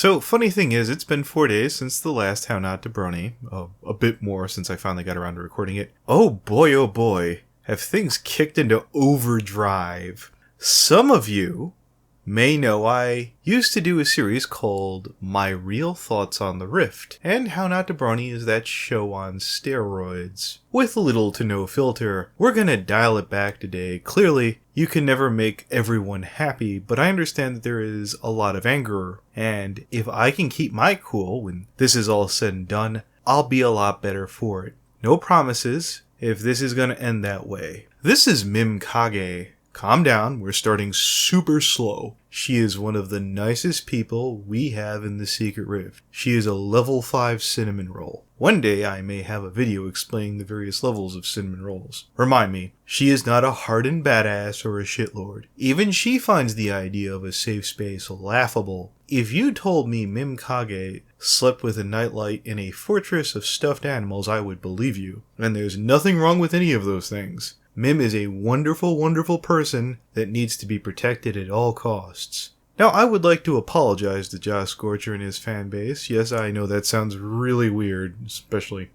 So, funny thing is, it's been 4 days since the last How Not to Brony. A bit more since I finally got around to recording it. Oh boy, have things kicked into overdrive. Some of you may know I used to do a series called My Real Thoughts on the Rift, and How Not to Brony is that show on steroids. With little to no filter, we're gonna dial it back today. Clearly, you can never make everyone happy, but I understand that there is a lot of anger, and if I can keep my cool when this is all said and done, I'll be a lot better for it. No promises if this is gonna end that way. This is Kage. Calm down, we're starting super slow. She is one of the nicest people we have in the Secret Rift. She is a level 5 cinnamon roll. One day I may have a video explaining the various levels of cinnamon rolls. Remind me, she is not a hardened badass or a shitlord. Even she finds the idea of a safe space laughable. If you told me Kage slept with a nightlight in a fortress of stuffed animals, I would believe you. And there's nothing wrong with any of those things. Mim is a wonderful, wonderful person that needs to be protected at all costs. Now, I would like to apologize to Josh Scorcher and his fan base. Yes, I know that sounds really weird, especially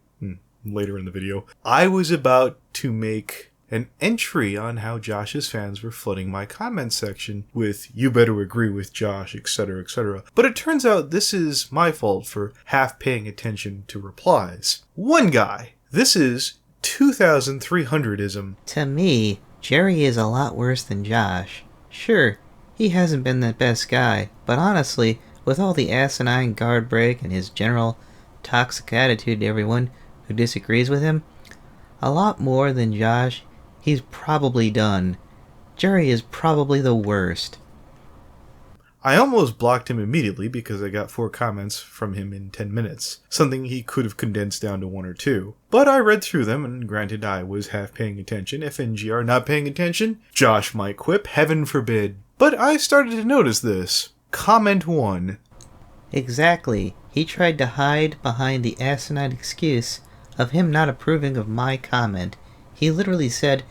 later in the video. I was about to make an entry on how Josh's fans were flooding my comment section with, "You better agree with Josh," etc., etc. But it turns out this is my fault for half paying attention to replies. One guy. This is 2,300ism. To me, Jerry is a lot worse than Josh. Sure, he hasn't been the best guy, but honestly, with all the asinine guard break and his general toxic attitude to everyone who disagrees with him, a lot more than Josh, he's probably done. Jerry is probably the worst. I almost blocked him immediately because I got 4 comments from him in 10 minutes, something he could have condensed down to 1 or 2. But I read through them, and granted I was half paying attention. If NGR not paying attention, Josh might quip, heaven forbid. But I started to notice this. Comment 1. Exactly. He tried to hide behind the asinine excuse of him not approving of my comment. He literally said,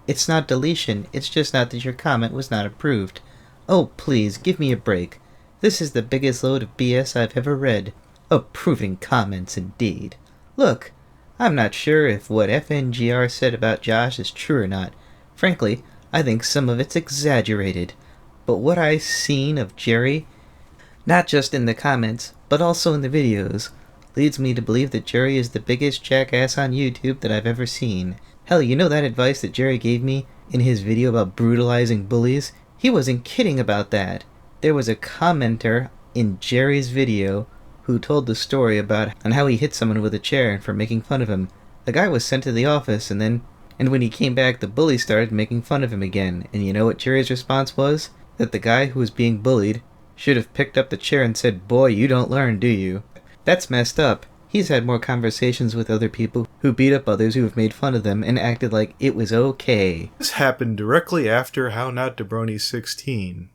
"It's not deletion, it's just not that your comment was not approved." Oh, please, give me a break. This is the biggest load of BS I've ever read. Approving comments, indeed. Look, I'm not sure if what FNGR said about Josh is true or not. Frankly, I think some of it's exaggerated. But what I've seen of Jerry, not just in the comments, but also in the videos, leads me to believe that Jerry is the biggest jackass on YouTube that I've ever seen. Hell, you know that advice that Jerry gave me in his video about brutalizing bullies? He wasn't kidding about that. There was a commenter in Jerry's video who told the story about how he hit someone with a chair for making fun of him. The guy was sent to the office, and when he came back, the bully started making fun of him again. And you know what Jerry's response was? That the guy who was being bullied should have picked up the chair and said, "Boy, you don't learn, do you?" That's messed up. He's had more conversations with other people who beat up others who have made fun of them and acted like it was okay. This happened directly after How Not to Brony 16.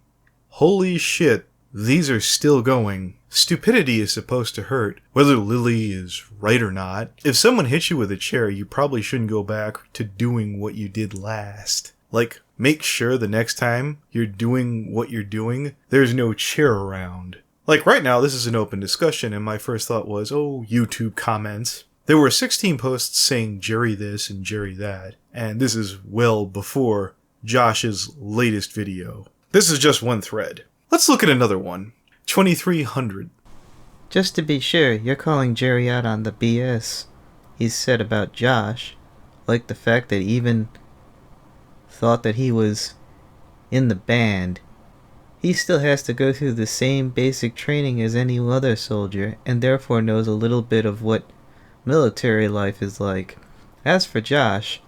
Holy shit, these are still going. Stupidity is supposed to hurt, whether Lily is right or not. If someone hits you with a chair, you probably shouldn't go back to doing what you did last. Like, make sure the next time you're doing what you're doing, there's no chair around. Like right now, this is an open discussion, and my first thought was, oh, YouTube comments. There were 16 posts saying Jerry this and Jerry that, and this is well before Josh's latest video. This is just one thread. Let's look at another one. 2300. Just to be sure, you're calling Jerry out on the BS he said about Josh, like the fact that he even thought that he was in the band. He still has to go through the same basic training as any other soldier, and therefore knows a little bit of what military life is like. As for Josh,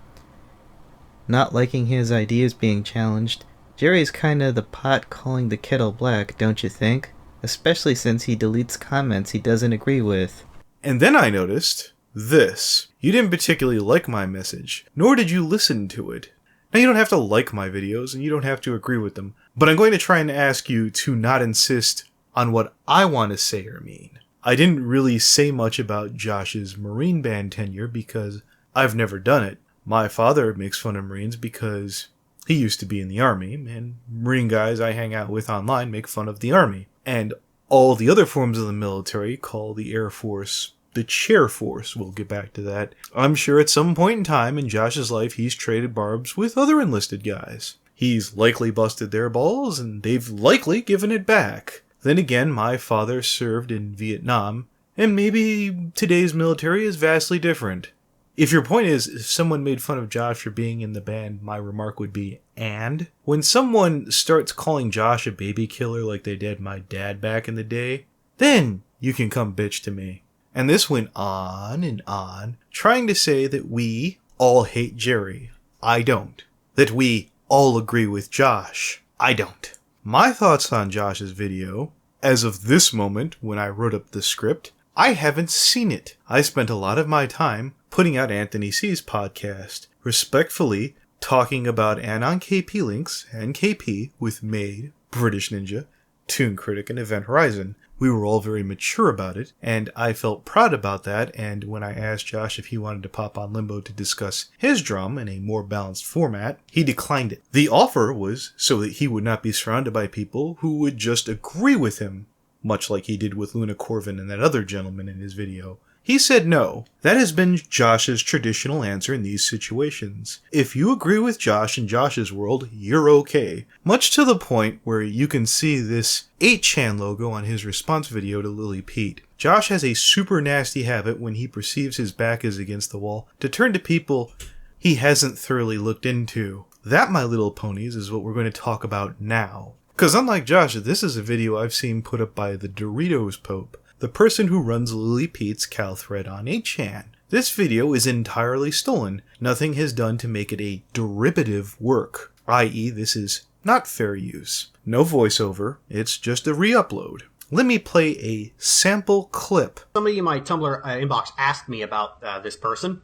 not liking his ideas being challenged, Jerry's kinda the pot calling the kettle black, don't you think? Especially since he deletes comments he doesn't agree with. And then I noticed this. You didn't particularly like my message, nor did you listen to it. Now, you don't have to like my videos, and you don't have to agree with them, but I'm going to try and ask you to not insist on what I want to say or mean. I didn't really say much about Josh's Marine Band tenure because I've never done it. My father makes fun of Marines because he used to be in the Army, and Marine guys I hang out with online make fun of the Army. And all the other forms of the military call the Air Force the Chair Force. We'll get back to that. I'm sure at some point in time in Josh's life, he's traded barbs with other enlisted guys. He's likely busted their balls, and they've likely given it back. Then again, my father served in Vietnam, and maybe today's military is vastly different. If your point is, if someone made fun of Josh for being in the band, my remark would be, and? When someone starts calling Josh a baby killer like they did my dad back in the day, then you can come bitch to me. And this went on and on, trying to say that we all hate Jerry. I don't. That we all agree with Josh. I don't. My thoughts on Josh's video, as of this moment when I wrote up the script, I haven't seen it. I spent a lot of my time putting out Anthony C's podcast, respectfully talking about Anon KP links and KP with Maid, British Ninja, Toon Critic, and Event Horizon. We were all very mature about it, and I felt proud about that, and when I asked Josh if he wanted to pop on Limbo to discuss his drum in a more balanced format, he declined it. The offer was so that he would not be surrounded by people who would just agree with him, much like he did with Luna Corvin and that other gentleman in his video. He said no. That has been Josh's traditional answer in these situations. If you agree with Josh in Josh's world, you're okay. Much to the point where you can see this 8chan logo on his response video to Lily Pete. Josh has a super nasty habit when he perceives his back is against the wall to turn to people he hasn't thoroughly looked into. That, my little ponies, is what we're going to talk about now. Because unlike Josh, this is a video I've seen put up by the Doritos Pope, the person who runs Lily Pete's Cal thread on 8chan. This video is entirely stolen. Nothing has done to make it a derivative work, i.e. this is not fair use. No voiceover, it's just a re-upload. Let me play a sample clip. Somebody in my Tumblr inbox asked me about this person,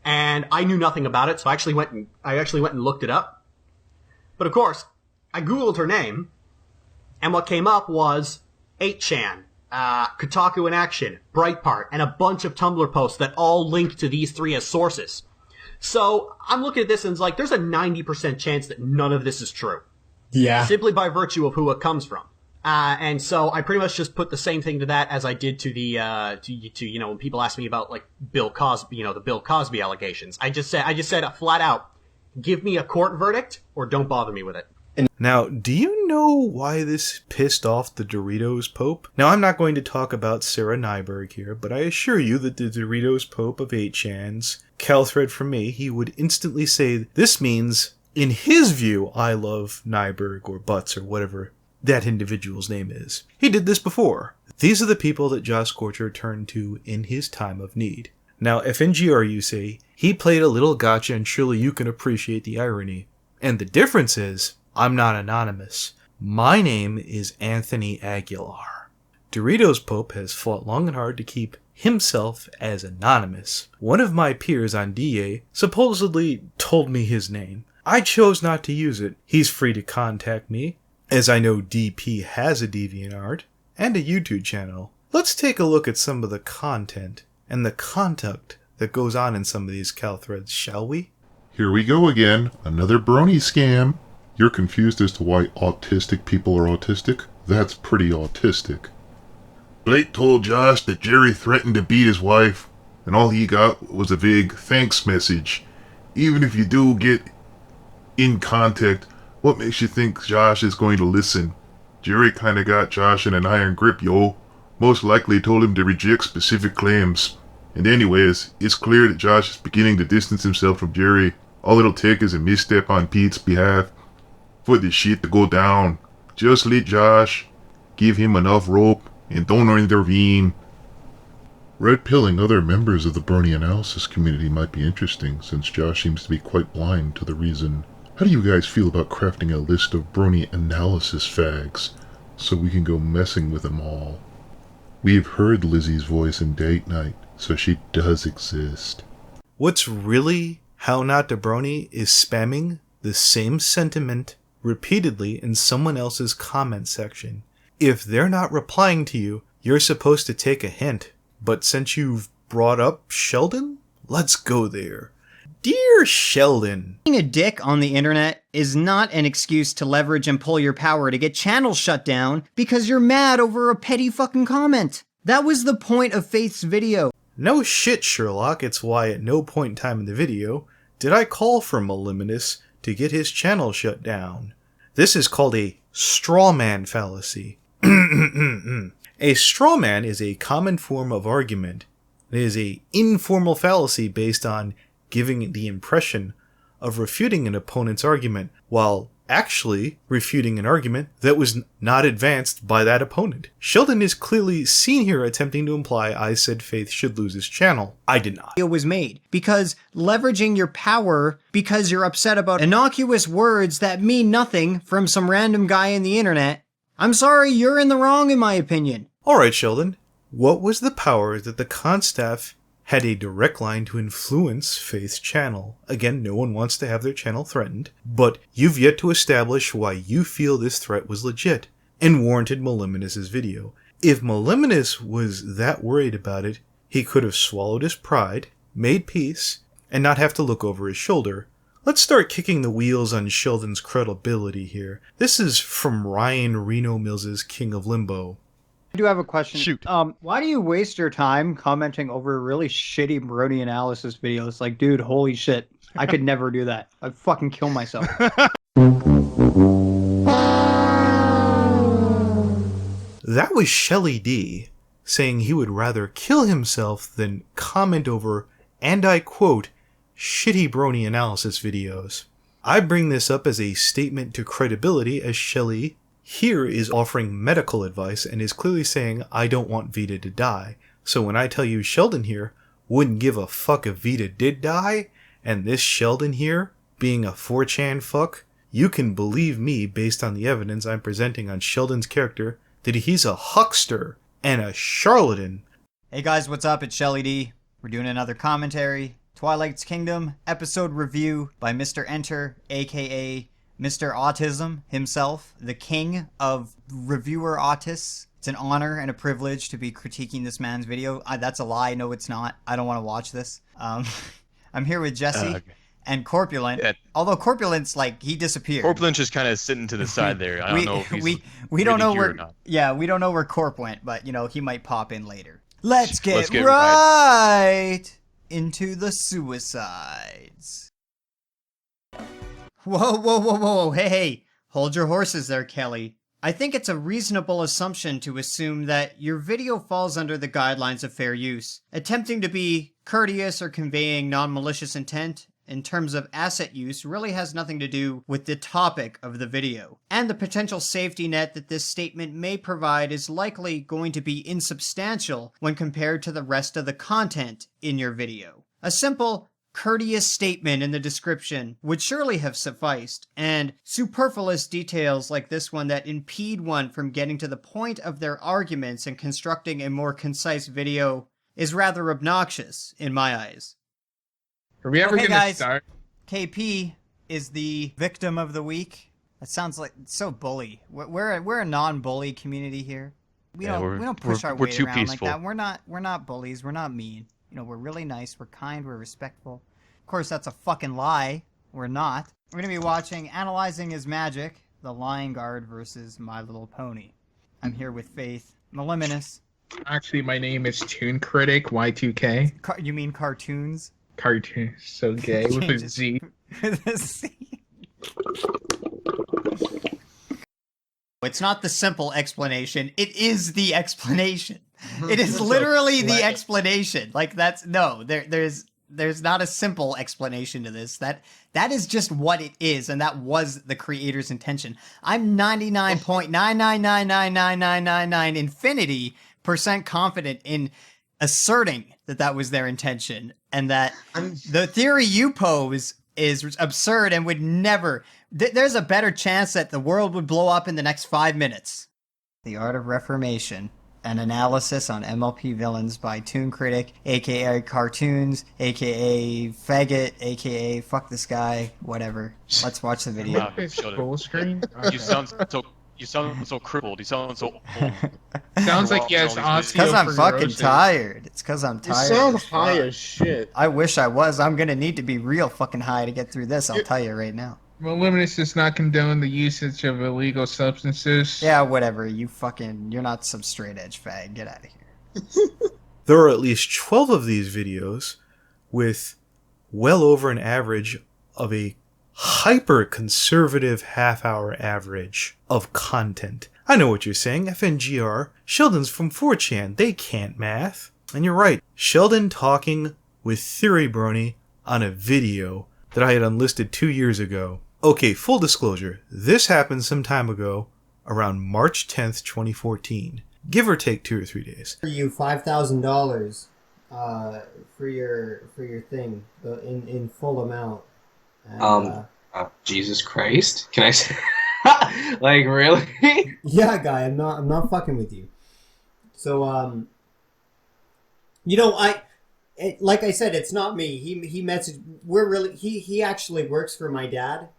and I knew nothing about it, so I actually went and looked it up. But of course, I googled her name, and what came up was 8chan. Kotaku in Action, Breitbart, and a bunch of Tumblr posts that all link to these three as sources. So I'm looking at this and it's like, there's a 90% chance that none of this is true. Yeah. Simply by virtue of who it comes from. And so I pretty much just put the same thing to that as I did to the, you know, when people ask me about, like, Bill Cosby, you know, the Bill Cosby allegations. I just said flat out, give me a court verdict or don't bother me with it. Now, do you know why this pissed off the Doritos Pope? Now, I'm not going to talk about Sarah Nyberg here, but I assure you that the Doritos Pope of 8chan's Cal thread from me, he would instantly say, this means, in his view, I love Nyberg or Butts or whatever that individual's name is. He did this before. These are the people that Josh Scorcher turned to in his time of need. Now, FNGR, you say, he played a little gotcha and surely you can appreciate the irony. And the difference is, I'm not anonymous. My name is Anthony Aguilar. Doritos Pope has fought long and hard to keep himself as anonymous. One of my peers on DA supposedly told me his name. I chose not to use it. He's free to contact me, as I know DP has a DeviantArt and a YouTube channel. Let's take a look at some of the content and the conduct that goes on in some of these Cal threads, shall we? Here we go again, another Brony scam. You're confused as to why autistic people are autistic? That's pretty autistic. Blake told Josh that Jerry threatened to beat his wife, and all he got was a vague thanks message. Even if you do get in contact, what makes you think Josh is going to listen? Jerry kinda got Josh in an iron grip, yo. Most likely told him to reject specific claims. And anyways, it's clear that Josh is beginning to distance himself from Jerry. All it'll take is a misstep on Pete's behalf for this shit to go down. Just let Josh, give him enough rope, and don't intervene. Red pilling other members of the Brony analysis community might be interesting, since Josh seems to be quite blind to the reason. How do you guys feel about crafting a list of Brony analysis fags, so we can go messing with them all? We've heard Lizzie's voice in Date Night, so she does exist. What's really How Not to Brony is spamming the same sentiment repeatedly in someone else's comment section. If they're not replying to you, you're supposed to take a hint. But since you've brought up Sheldon, let's go there. Dear Sheldon. Being a dick on the internet is not an excuse to leverage and pull your power to get channels shut down because you're mad over a petty fucking comment. That was the point of Faith's video. No shit, Sherlock. It's why at no point in time in the video did I call for Moliminus to get his channel shut down. This is called a strawman fallacy. A strawman is a common form of argument. It is an informal fallacy based on giving the impression of refuting an opponent's argument, while actually refuting an argument that was not advanced by that opponent. Sheldon is clearly seen here attempting to imply I said Faith should lose his channel. I did not. It was made because leveraging your power because you're upset about innocuous words that mean nothing from some random guy in the internet. I'm sorry, you're in the wrong in my opinion. Alright, Sheldon. What was the power that the constaff had a direct line to influence Faith's channel? Again, no one wants to have their channel threatened, but you've yet to establish why you feel this threat was legit and warranted Moliminus' video. If Moliminus was that worried about it, he could have swallowed his pride, made peace, and not have to look over his shoulder. Let's start kicking the wheels on Sheldon's credibility here. This is from Ryan Reno Mills' King of Limbo. I do have a question. Shoot. Why do you waste your time commenting over really shitty Brony analysis videos? Like, dude, holy shit. I could never do that. I'd fucking kill myself. That was Shelly D saying he would rather kill himself than comment over, and I quote, shitty Brony analysis videos. I bring this up as a statement to credibility, as Shelly here is offering medical advice and is clearly saying, I don't want Vita to die. So when I tell you Sheldon here wouldn't give a fuck if Vita did die, and this Sheldon here being a 4chan fuck, you can believe me based on the evidence I'm presenting on Sheldon's character that he's a huckster and a charlatan. Hey guys, what's up? It's Shelly D. We're doing another commentary. Twilight's Kingdom episode review by Mr. Enter, aka Mr. Autism himself, the king of reviewer autists. It's an honor and a privilege to be critiquing this man's video. That's a lie. No, it's not. I don't want to watch this. I'm here with Jesse and Corpulent. Yeah. Although Corpulent's like, he disappeared. Corpulent's just kind of sitting to the side there. I don't know if he's we don't know where. Yeah, we don't know where Corp went, but you know he might pop in later. Let's get right into the suicides. Whoa, hey, hold your horses there, Kelly. I think it's a reasonable assumption to assume that your video falls under the guidelines of fair use. Attempting to be courteous or conveying non-malicious intent in terms of asset use really has nothing to do with the topic of the video. And the potential safety net that this statement may provide is likely going to be insubstantial when compared to the rest of the content in your video. A simple courteous statement in the description would surely have sufficed, and superfluous details like this one that impede one from getting to the point of their arguments and constructing a more concise video is rather obnoxious in my eyes. Are we ever gonna start? KP is the victim of the week. That sounds like so bully. We're a non-bully community here. We don't push our weight around peaceful. Like that. We're not bullies. We're not mean. You know, we're really nice, we're kind, we're respectful. Of course, that's a fucking lie. We're not. We're gonna be watching Analyzing His Magic, The Lion Guard versus My Little Pony. I'm here with Faith. Moliminus. Actually, my name is Toon Critic, Y2K. You mean cartoons? Cartoons, so gay, with a Z. With a Z. It's not the simple explanation, it is the explanation. It is literally the explanation. Like there's not a simple explanation to this. That is just what it is, and that was the creator's intention. I'm 99.9999999 infinity% confident in asserting that was their intention, and that the theory you pose is absurd and would never. There's a better chance that the world would blow up in the next 5 minutes. The Art of Reformation. An analysis on MLP villains by Toon Critic, aka Cartoons, aka Faggot, aka Fuck This Guy, whatever. Let's watch the video. Full screen? You sound so crippled. You sound so old. Sounds like he has osteoporosis. Because I'm fucking tired. It's because I'm You tired. sound high as shit. I wish I was. I'm gonna need to be real fucking high to get through this, I'll tell you right now. Well, Luminous does not condone the usage of illegal substances. Yeah, whatever. You're not some straight edge fag. Get out of here. There are at least 12 of these videos with well over an average of a hyper-conservative half-hour average of content. I know what you're saying, FNGR. Sheldon's from 4chan. They can't math. And you're right. Sheldon talking with Theory Brony on a video that I had unlisted 2 years ago. Okay, full disclosure. This happened some time ago, around March 10th, 2014. Give or take 2 or 3 days. For you $5,000 for your thing in full amount. And, Jesus Christ! Can I say, like, really? Yeah, guy, I'm not fucking with you. So like I said, it's not me. He messaged. He actually works for my dad.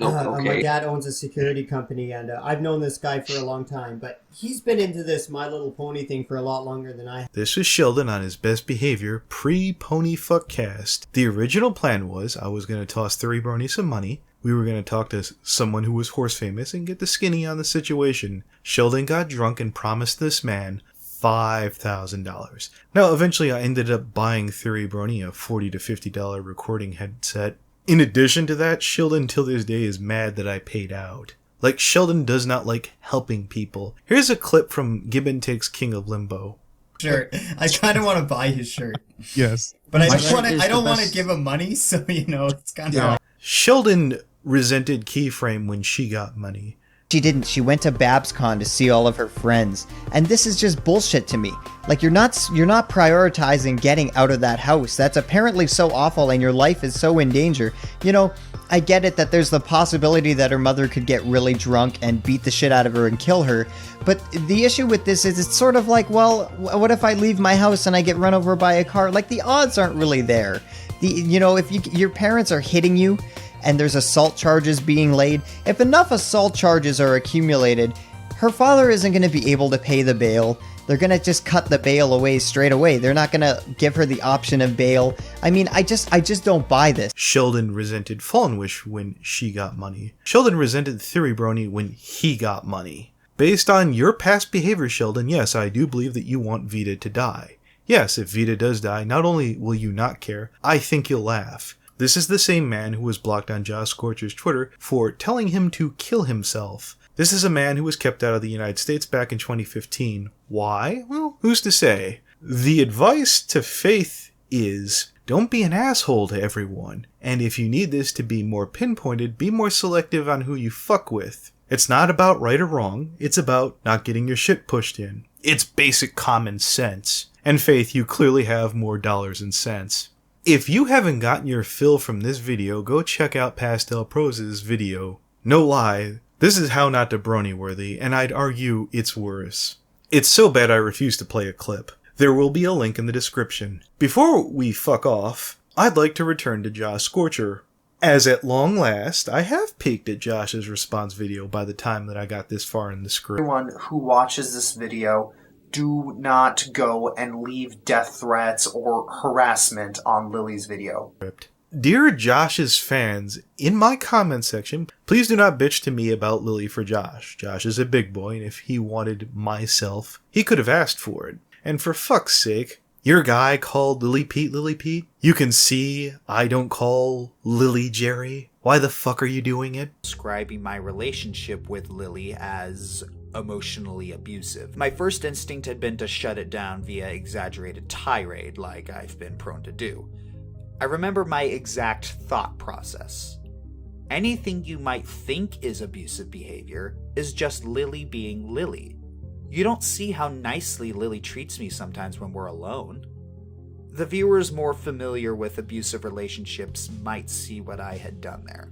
Okay. My dad owns a security company, and I've known this guy for a long time. But he's been into this My Little Pony thing for a lot longer than I have. This was Sheldon on his best behavior pre-Pony Fuckcast. The original plan was I was going to toss Theory Brony some money. We were going to talk to someone who was horse famous and get the skinny on the situation. Sheldon got drunk and promised this man $5,000. Now, eventually I ended up buying Theory Brony a $40 to $50 recording headset. In addition to that, Sheldon till this day is mad that I paid out. Like, Sheldon does not like helping people. Here's a clip from Gibbon Takes King of Limbo. Shirt. I kind of want to buy his shirt. Yes. But I don't want to give him money, so, it's kind of... Sheldon resented Keyframe when she got money. She didn't. She went to BabsCon to see all of her friends. And this is just bullshit to me. Like, you're not prioritizing getting out of that house. That's apparently so awful and your life is so in danger. I get it that there's the possibility that her mother could get really drunk and beat the shit out of her and kill her. But the issue with this is it's sort of like, well, what if I leave my house and I get run over by a car? Like, the odds aren't really there. If your parents are hitting you, and there's assault charges being laid, if enough assault charges are accumulated, her father isn't going to be able to pay the bail. They're going to just cut the bail away straight away. They're not going to give her the option of bail. I mean, I just don't buy this. Sheldon resented Fallen Wish when she got money. Sheldon resented Theory Brony when he got money. Based on your past behavior, Sheldon, yes, I do believe that you want Vita to die. Yes, if Vita does die, not only will you not care, I think you'll laugh. This is the same man who was blocked on Josh Scorcher's Twitter for telling him to kill himself. This is a man who was kept out of the United States back in 2015. Why? Well, who's to say? The advice to Faith is, don't be an asshole to everyone. And if you need this to be more pinpointed, be more selective on who you fuck with. It's not about right or wrong. It's about not getting your shit pushed in. It's basic common sense. And Faith, you clearly have more dollars and cents. If you haven't gotten your fill from this video, go check out Pastel Prose's video. No lie, this is how not to Brony worthy, and I'd argue it's worse. It's so bad I refuse to play a clip. There will be a link in the description. Before we fuck off, I'd like to return to Josh Scorcher. As at long last, I have peeked at Josh's response video by the time that I got this far in the script. Everyone who watches this video, do not go and leave death threats or harassment on Lily's video. Dear Josh's fans, in my comment section, please do not bitch to me about Lily for Josh. Josh is a big boy, and if he wanted myself, he could have asked for it. And for fuck's sake, your guy called Lily Pete? You can see I don't call Lily Jerry. Why the fuck are you doing it? Describing my relationship with Lily as emotionally abusive. My first instinct had been to shut it down via exaggerated tirade like I've been prone to do. I remember my exact thought process. Anything you might think is abusive behavior is just Lily being Lily. You don't see how nicely Lily treats me sometimes when we're alone. The viewers more familiar with abusive relationships might see what I had done there.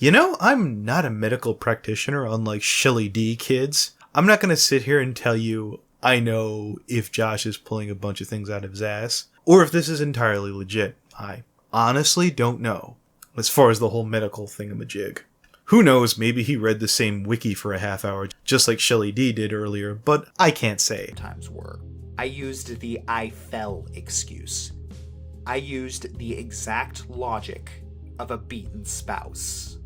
I'm not a medical practitioner unlike Shelly D kids. I'm not going to sit here and tell you I know if Josh is pulling a bunch of things out of his ass, or if this is entirely legit. I honestly don't know, as far as the whole medical thingamajig. Who knows, maybe he read the same wiki for a half hour, just like Shelly D did earlier, but I can't say. Times were. I used the I fell excuse. I used the exact logic of a beaten spouse.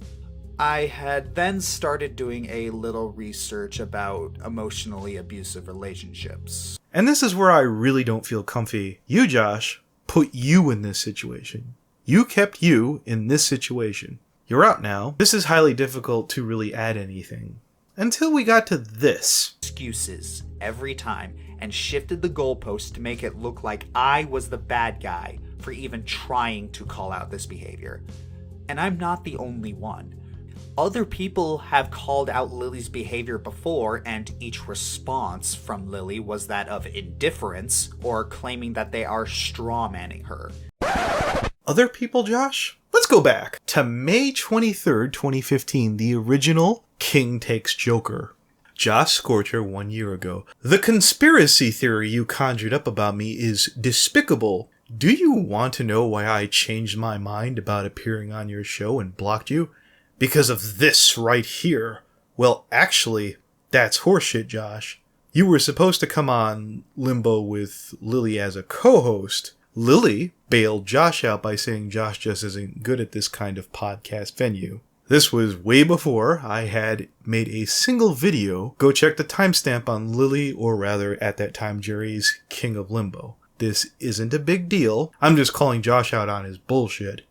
I had then started doing a little research about emotionally abusive relationships. And this is where I really don't feel comfy. You, Josh, put you in this situation. You kept you in this situation. You're out now. This is highly difficult to really add anything. Until we got to this. Excuses every time and shifted the goalpost to make it look like I was the bad guy for even trying to call out this behavior. And I'm not the only one. Other people have called out Lily's behavior before, and each response from Lily was that of indifference or claiming that they are strawmanning her. Other people, Josh? Let's go back to May 23rd, 2015, the original King Takes Joker. Josh Scorcher 1 year ago. The conspiracy theory you conjured up about me is despicable. Do you want to know why I changed my mind about appearing on your show and blocked you? Because of this right here. Well, actually, that's horseshit, Josh. You were supposed to come on Limbo with Lily as a co-host. Lily bailed Josh out by saying Josh just isn't good at this kind of podcast venue. This was way before I had made a single video. Go check the timestamp on Lily, or rather, at that time, Jerry's King of Limbo. This isn't a big deal. I'm just calling Josh out on his bullshit.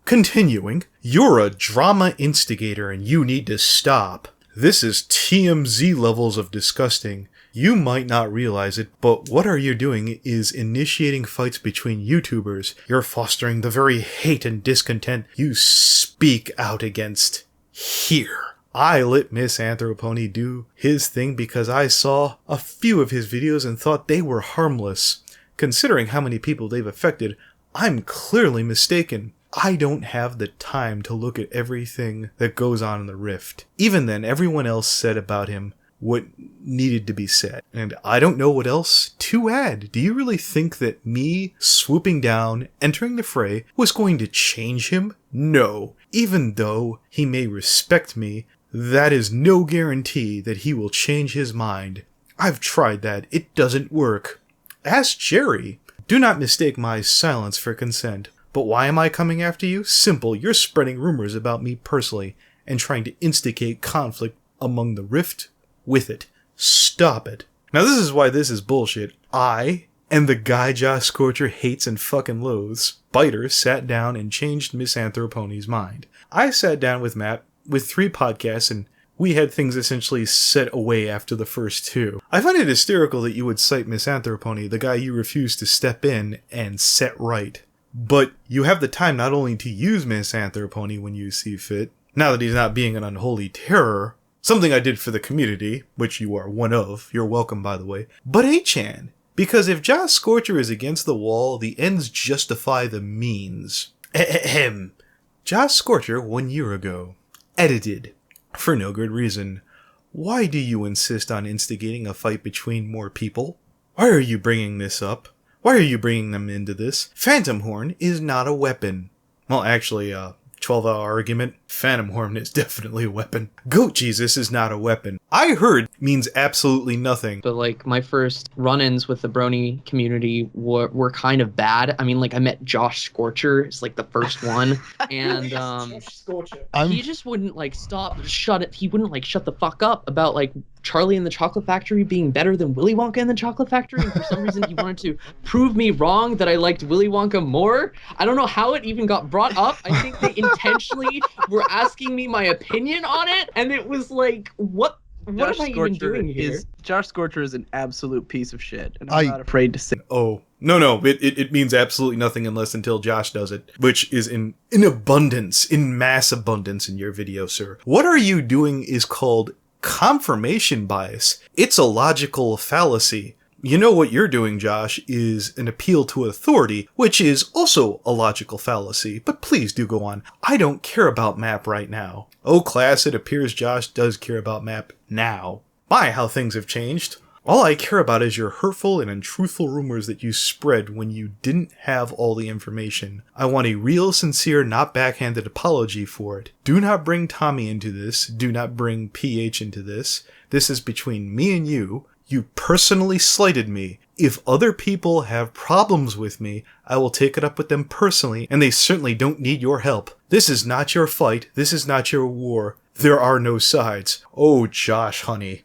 Continuing, you're a drama instigator and you need to stop. This is TMZ levels of disgusting. You might not realize it, but what are you doing is initiating fights between YouTubers. You're fostering the very hate and discontent you speak out against here. I let Misanthropony do his thing because I saw a few of his videos and thought they were harmless. Considering how many people they've affected, I'm clearly mistaken. I don't have the time to look at everything that goes on in the Rift. Even then, everyone else said about him what needed to be said. And I don't know what else to add. Do you really think that me swooping down, entering the fray, was going to change him? No. Even though he may respect me, that is no guarantee that he will change his mind. I've tried that. It doesn't work. Ask Jerry. Do not mistake my silence for consent. But why am I coming after you? Simple, you're spreading rumors about me personally and trying to instigate conflict among the Rift with it. Stop it. Now this is why this is bullshit. I and the guy Josh Scorcher hates and fucking loathes, Biter, sat down and changed Misanthropony's mind. I sat down with Matt with 3 podcasts and we had things essentially set away after the first 2. I find it hysterical that you would cite Misanthropony, the guy you refused to step in and set right. But you have the time not only to use Misanthropony when you see fit, now that he's not being an unholy terror, something I did for the community, which you are one of, you're welcome by the way, but A-chan. Because if Josh Scorcher is against the wall, the ends justify the means. Ahem. Josh Scorcher 1 year ago. Edited. For no good reason. Why do you insist on instigating a fight between more people? Why are you bringing this up? Why are you bringing them into this? Phantom Horn is not a weapon. Well, actually, 12-hour argument. Phantom Horn is definitely a weapon. Goat Jesus is not a weapon. I heard means absolutely nothing. But like my first run-ins with the Brony community were kind of bad. I mean, like I met Josh Scorcher. It's like the first one, and he just wouldn't like shut it. He wouldn't like shut the fuck up about like Charlie and the Chocolate Factory being better than Willy Wonka and the Chocolate Factory. And for some reason, he wanted to prove me wrong that I liked Willy Wonka more. I don't know how it even got brought up. I think they intentionally were asking me my opinion on it, and it was like, what am I even doing here? Josh Scorcher is an absolute piece of shit, and I'm not afraid to say. Oh, no, it means absolutely nothing until Josh does it, which is in abundance, in mass abundance in your video, sir. What are you doing is called confirmation bias. It's a logical fallacy. You know what you're doing, Josh, is an appeal to authority, which is also a logical fallacy. But please do go on. I don't care about Map right now. Oh, class, it appears Josh does care about Map now. My, how things have changed. All I care about is your hurtful and untruthful rumors that you spread when you didn't have all the information. I want a real, sincere, not backhanded apology for it. Do not bring Tommy into this. Do not bring PH into this. This is between me and you. You personally slighted me If other people have problems with me, I will take it up with them personally, and they certainly don't need your help. This is not your fight. This is not your war. There are no sides. Oh, Josh, honey.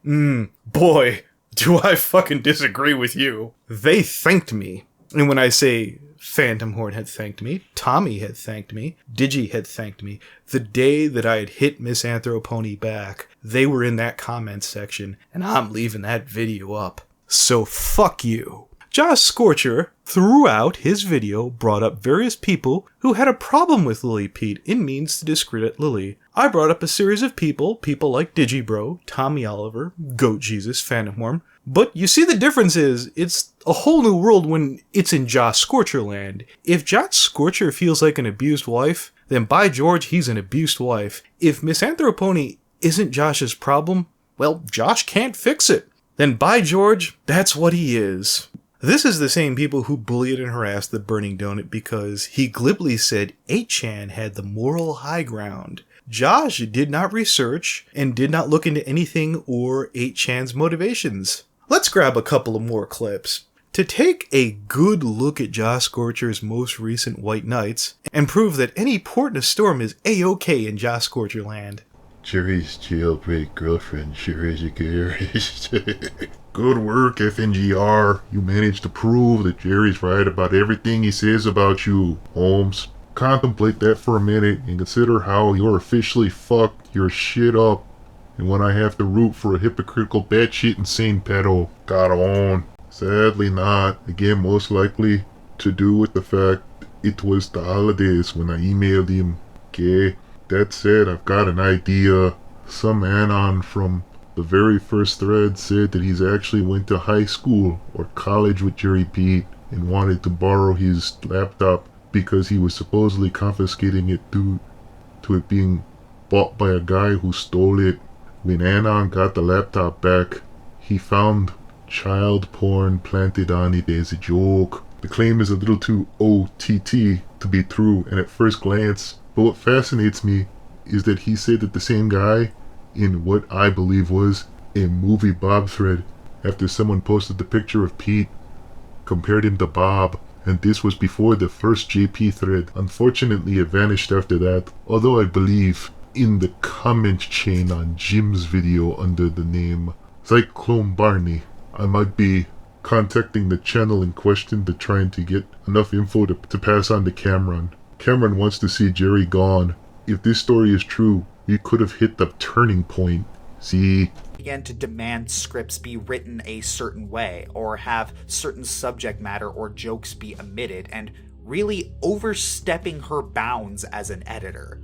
Boy, do I fucking disagree with you. They thanked me. And when I say Phantom Horn had thanked me, Tommy had thanked me, Digi had thanked me, the day that I had hit Miss Anthropony back, they were in that comment section, and I'm leaving that video up. So fuck you. Josh Scorcher, throughout his video, brought up various people who had a problem with Lily Pete in means to discredit Lily. I brought up a series of people like Digibro, Tommy Oliver, Goat Jesus, Phantom Horn. But you see the difference is, it's a whole new world when it's in Josh Scorcher land. If Josh Scorcher feels like an abused wife, then by George, he's an abused wife. If Miss Anthropony isn't Josh's problem, well, Josh can't fix it. Then by George, that's what he is. This is the same people who bullied and harassed the Burning Donut because he glibly said 8chan had the moral high ground. Josh did not research and did not look into anything or 8chan's motivations. Let's grab a couple of more clips to take a good look at Josh Scorcher's most recent White Nights and prove that any port in a storm is A-OK in Josh Scorcher land. Jerry's jailbreak girlfriend sure is a garish. Good work, FNGR. You managed to prove that Jerry's right about everything he says about you, Holmes. Contemplate that for a minute and consider how you're officially fucked your shit up. And when I have to root for a hypocritical batshit insane pedo, gotta own. Sadly not. Again, most likely to do with the fact it was the holidays when I emailed him. Okay. That said, I've got an idea. Some anon from the very first thread said that he's actually went to high school or college with Jerry Pete and wanted to borrow his laptop because he was supposedly confiscating it due to it being bought by a guy who stole it. When Anon got the laptop back, he found child porn planted on it as a joke. The claim is a little too OTT to be true, and at first glance, but what fascinates me is that he said that the same guy, in what I believe was a movie Bob thread, after someone posted the picture of Pete, compared him to Bob, and this was before the first JP thread. Unfortunately, it vanished after that, although I believe in the comment chain on Jim's video under the name Cyclone Barney, I might be contacting the channel in question to trying to get enough info to pass on to Cameron. Cameron wants to see Jerry gone. If this story is true, we could have hit the turning point. See? Began to demand scripts be written a certain way, or have certain subject matter or jokes be omitted, and really overstepping her bounds as an editor.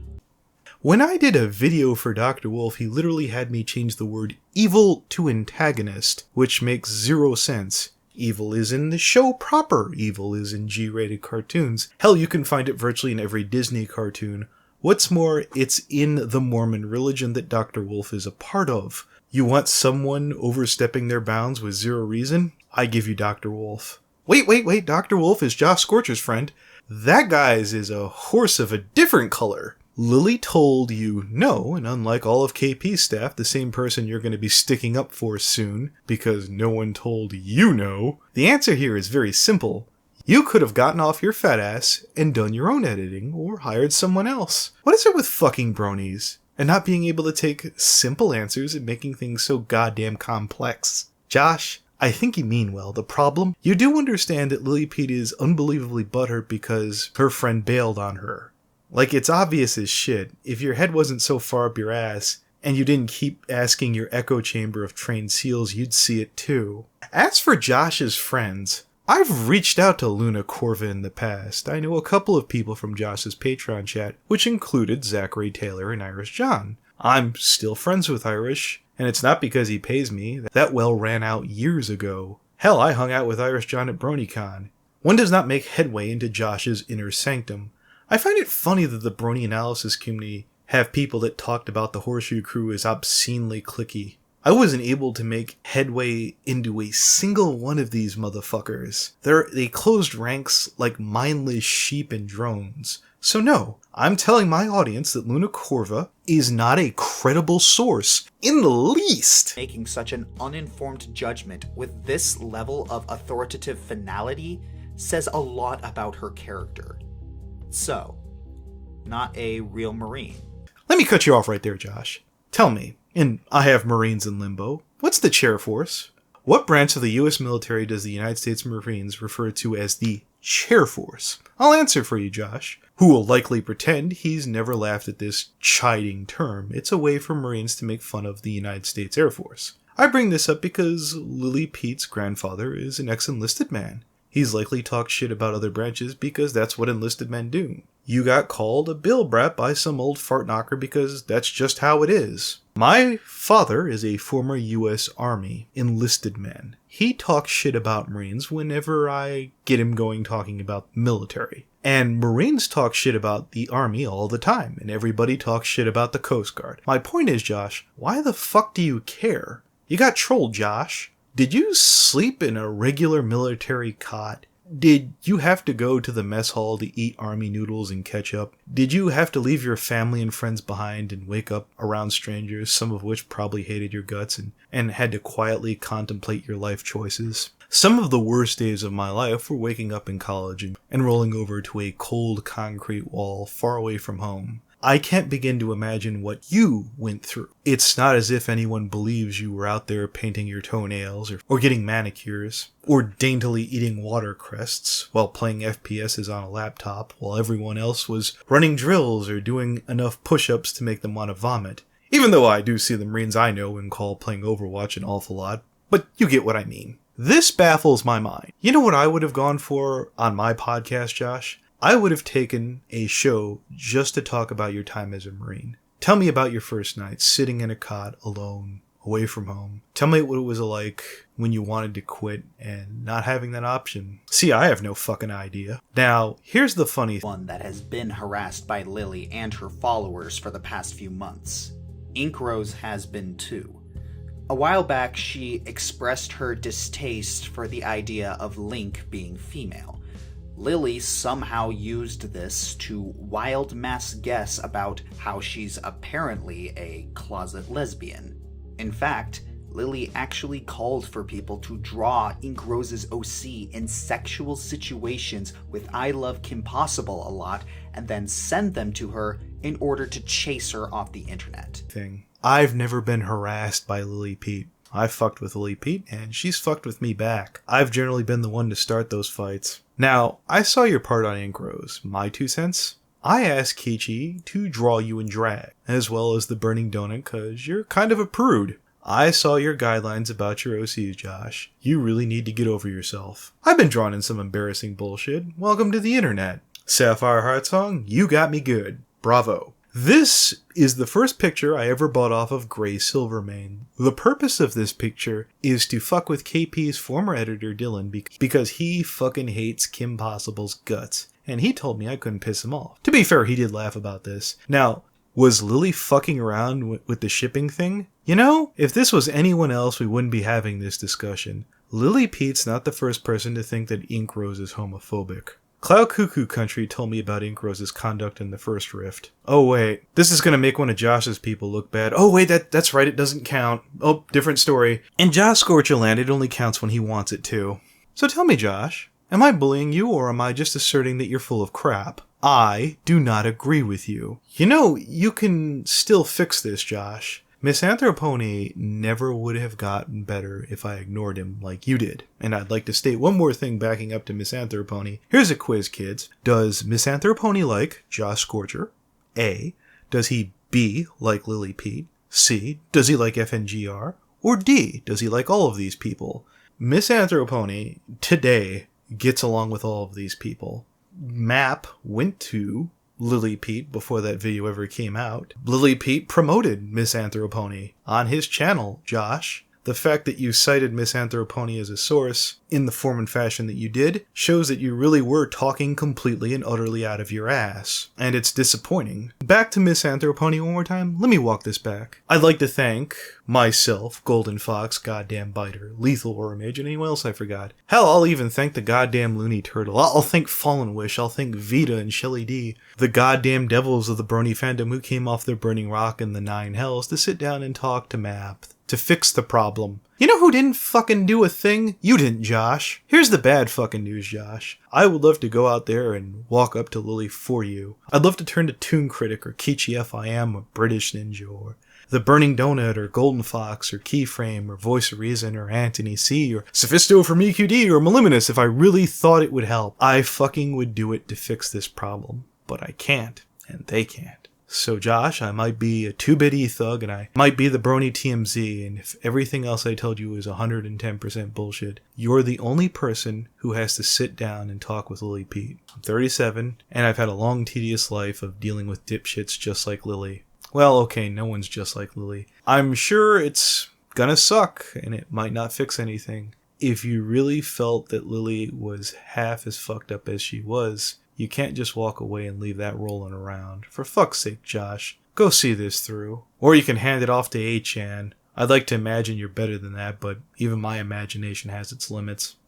When I did a video for Dr. Wolf, he literally had me change the word evil to antagonist, which makes zero sense. Evil is in the show proper. Evil is in G-rated cartoons. Hell, you can find it virtually in every Disney cartoon. What's more, it's in the Mormon religion that Dr. Wolf is a part of. You want someone overstepping their bounds with zero reason? I give you Dr. Wolf. Wait, Dr. Wolf is Josh Scorcher's friend. That guy's is a horse of a different color. Lily told you no, and unlike all of KP's staff, the same person you're going to be sticking up for soon, because no one told you no. The answer here is very simple. You could have gotten off your fat ass and done your own editing, or hired someone else. What is it with fucking bronies, and not being able to take simple answers and making things so goddamn complex? Josh, I think you mean well. The problem? You do understand that Lily Pete is unbelievably butthurt because her friend bailed on her. Like, it's obvious as shit. If your head wasn't so far up your ass, and you didn't keep asking your echo chamber of trained seals, you'd see it too. As for Josh's friends, I've reached out to Luna Corva in the past. I know a couple of people from Josh's Patreon chat, which included Zachary Taylor and Irish John. I'm still friends with Irish, and it's not because he pays me. That well ran out years ago. Hell, I hung out with Irish John at BronyCon. One does not make headway into Josh's inner sanctum. I find it funny that the Brony analysis community have people that talked about the Horseshoe Crew as obscenely cliquey. I wasn't able to make headway into a single one of these motherfuckers. They closed ranks like mindless sheep and drones. So no, I'm telling my audience that Luna Corva is not a credible source in the least. Making such an uninformed judgment with this level of authoritative finality says a lot about her character. So, not a real Marine. Let me cut you off right there, Josh. Tell me, and I have Marines in limbo, what's the chair force? What branch of the U.S. military does the United States Marines refer to as the chair force? I'll answer for you, Josh, who will likely pretend he's never laughed at this chiding term. It's a way for Marines to make fun of the United States Air Force. I bring this up because Lily Pete's grandfather is an ex-enlisted man. He's likely talked shit about other branches because that's what enlisted men do. You got called a bill brat by some old fart knocker because that's just how it is. My father is a former U.S. Army enlisted man. He talks shit about Marines whenever I get him going talking about military. And Marines talk shit about the Army all the time, and everybody talks shit about the Coast Guard. My point is, Josh, why the fuck do you care? You got trolled, Josh. Did you sleep in a regular military cot? Did you have to go to the mess hall to eat army noodles and ketchup? Did you have to leave your family and friends behind and wake up around strangers, some of which probably hated your guts and had to quietly contemplate your life choices? Some of the worst days of my life were waking up in college and rolling over to a cold concrete wall far away from home. I can't begin to imagine what you went through. It's not as if anyone believes you were out there painting your toenails or getting manicures or daintily eating watercrests while playing FPSs on a laptop while everyone else was running drills or doing enough push-ups to make them want to vomit. Even though I do see the Marines I know and call playing Overwatch an awful lot, but you get what I mean. This baffles my mind. You know what I would have gone for on my podcast, Josh? I would have taken a show just to talk about your time as a Marine. Tell me about your first night, sitting in a cot, alone, away from home. Tell me what it was like when you wanted to quit and not having that option. See, I have no fucking idea. Now, here's the funny one that has been harassed by Lily and her followers for the past few months. Inkrose has been too. A while back, she expressed her distaste for the idea of Link being female. Lily somehow used this to wild mass guess about how she's apparently a closet lesbian. In fact, Lily actually called for people to draw Inkrose's OC in sexual situations with I Love Kim Possible a lot and then send them to her in order to chase her off the internet. I've never been harassed by Lily Pete. I fucked with Lily Pete, and she's fucked with me back. I've generally been the one to start those fights. Now, I saw your part on Inkrose. My 2 cents? I asked Kichi to draw you in drag, as well as the Burning Donut, cause you're kind of a prude. I saw your guidelines about your OCs, Josh. You really need to get over yourself. I've been drawn in some embarrassing bullshit. Welcome to the internet. Sapphire Heart Song, you got me good. Bravo. This is the first picture I ever bought off of Gray Silvermane. The purpose of this picture is to fuck with KP's former editor Dylan because he fucking hates Kim Possible's guts, and he told me I couldn't piss him off. To be fair, he did laugh about this. Now, was Lily fucking around with the shipping thing? You know, if this was anyone else, we wouldn't be having this discussion. Lily Pete's not the first person to think that Inkrose is homophobic. Cloud Cuckoo Country told me about Inkrose's conduct in the first rift. Oh wait, this is gonna make one of Josh's people look bad. Oh wait, that's right, it doesn't count. Oh, different story. In Josh Scorcherland, it only counts when he wants it to. So tell me, Josh, am I bullying you or am I just asserting that you're full of crap? I do not agree with you. You know, you can still fix this, Josh. Misanthropony never would have gotten better if I ignored him like you did. And I'd like to state one more thing backing up to Misanthropony. Here's a quiz, kids. Does Misanthropony like Josh Scorcher? A. Does he B. like Lily Pete? C. Does he like FNGR? Or D. Does he like all of these people? Misanthropony today gets along with all of these people. Map went to Lily Pete before that video ever came out. Lily Pete promoted Misanthropony on his channel, Josh. The fact that you cited Misanthropony as a source in the form and fashion that you did shows that you really were talking completely and utterly out of your ass. And it's disappointing. Back to Misanthropony one more time. Let me walk this back. I'd like to thank myself, Golden Fox, Goddamn Biter, Lethal Worm Mage, and anyone else I forgot. Hell, I'll even thank the goddamn Looney Turtle. I'll thank Fallen Wish. I'll thank Vita and Shelly D, the goddamn devils of the Brony fandom who came off their burning rock in the 9 hells to sit down and talk to Map, to fix the problem. You know who didn't fucking do a thing? You didn't, Josh. Here's the bad fucking news, Josh. I would love to go out there and walk up to Lily for you. I'd love to turn to Toon Critic or Kichi FIM or British Ninja or The Burning Donut or Golden Fox or Keyframe or Voice of Reason or Anthony C or Sophisto from EQD or Meliminous if I really thought it would help. I fucking would do it to fix this problem. But I can't. And they can't. So Josh, I might be a 2-bit E-thug and I might be the Brony TMZ, and if everything else I told you is 110% bullshit, you're the only person who has to sit down and talk with Lily Pete. I'm 37, and I've had a long, tedious life of dealing with dipshits just like Lily. Well, okay, no one's just like Lily. I'm sure it's gonna suck, and it might not fix anything. If you really felt that Lily was half as fucked up as she was, you can't just walk away and leave that rolling around. For fuck's sake, Josh, go see this through. Or you can hand it off to A-chan. I'd like to imagine you're better than that, but even my imagination has its limits.